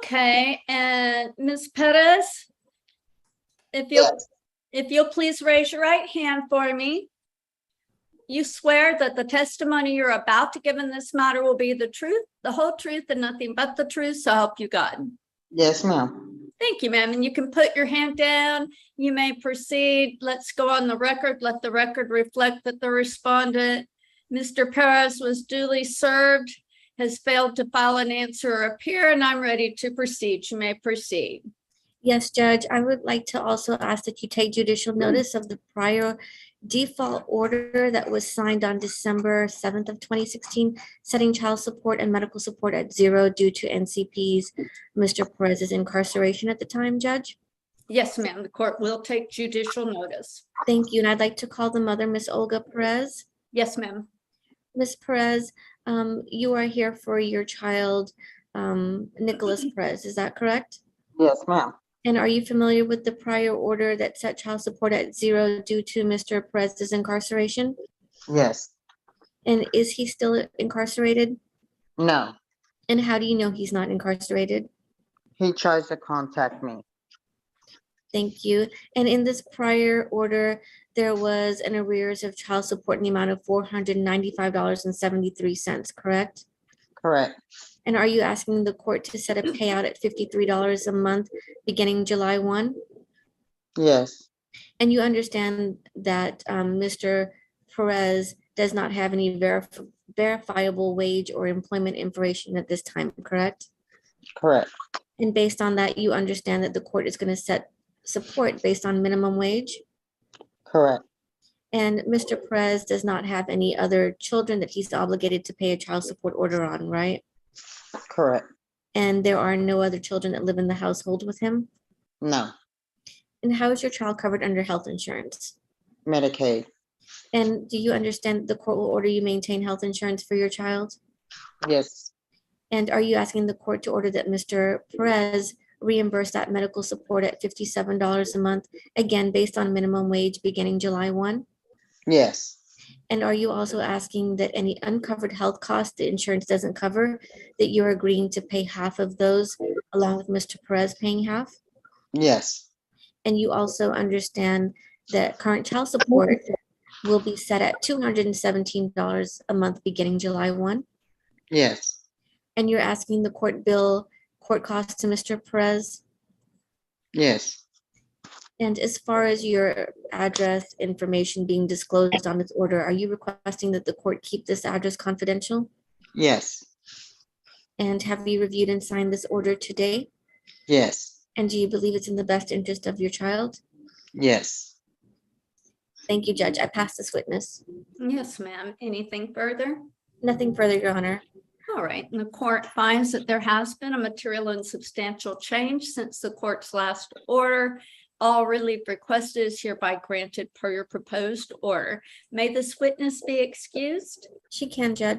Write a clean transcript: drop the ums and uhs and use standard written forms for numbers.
Okay, and Ms. Perez, if you'll please raise your right hand for me. You swear that the testimony you're about to give in this matter will be the truth, the whole truth, and nothing but the truth, so help you God. Yes, ma'am. Thank you, ma'am. And you can put your hand down. You may proceed. Let's go on the record. Let the record reflect that the respondent, Mr. Perez, was duly served, has failed to file an answer or appear, and I'm ready to proceed. You may proceed. Yes, Judge, I would like to also ask that you take judicial notice of the prior default order that was signed on December 7th of 2016, setting child support and medical support at 0 due to NCP's Mr. Perez's incarceration at the time, Judge. Yes, ma'am. The court will take judicial notice. Thank you, and I'd like to call the mother, Miss Olga Perez. Yes, ma'am. Ms. Perez, you are here for your child, Nicholas Perez, is that correct? Yes, ma'am. And are you familiar with the prior order that set child support at 0 due to Mr. Perez's incarceration? Yes. And is he still incarcerated? No. And how do you know he's not incarcerated? He tries to contact me. Thank you. And in this prior order, there was an arrears of child support in the amount of $495.73, correct? Correct. And are you asking the court to set a payout at $53 a month beginning July 1? Yes. And you understand that Mr. Perez does not have any verifiable wage or employment information at this time, correct? Correct. And based on that, you understand that the court is going to set support based on minimum wage? Correct. And Mr. Perez does not have any other children that he's obligated to pay a child support order on, right? Correct. And there are no other children that live in the household with him? No. And how is your child covered under health insurance? Medicaid. And do you understand that the court will order you maintain health insurance for your child? Yes. And are you asking the court to order that Mr. Perez reimburse that medical support at $57 a month, again, based on minimum wage beginning July 1? Yes. And are you also asking that any uncovered health costs the insurance doesn't cover, that you're agreeing to pay half of those along with Mr. Perez paying half? Yes. And you also understand that current child support will be set at $217 a month beginning July 1? Yes. And you're asking the court bill court costs to Mr. Perez? Yes. And as far as your address information being disclosed on this order, are you requesting that the court keep this address confidential? Yes. And have you reviewed and signed this order today? Yes. And do you believe it's in the best interest of your child? Yes. Thank you, Judge. I pass this witness. Yes, ma'am. Anything further? Nothing further, Your Honor. All right, and the court finds that there has been a material and substantial change since the court's last order. All relief requested is hereby granted per your proposed order. May this witness be excused? She can, Judge.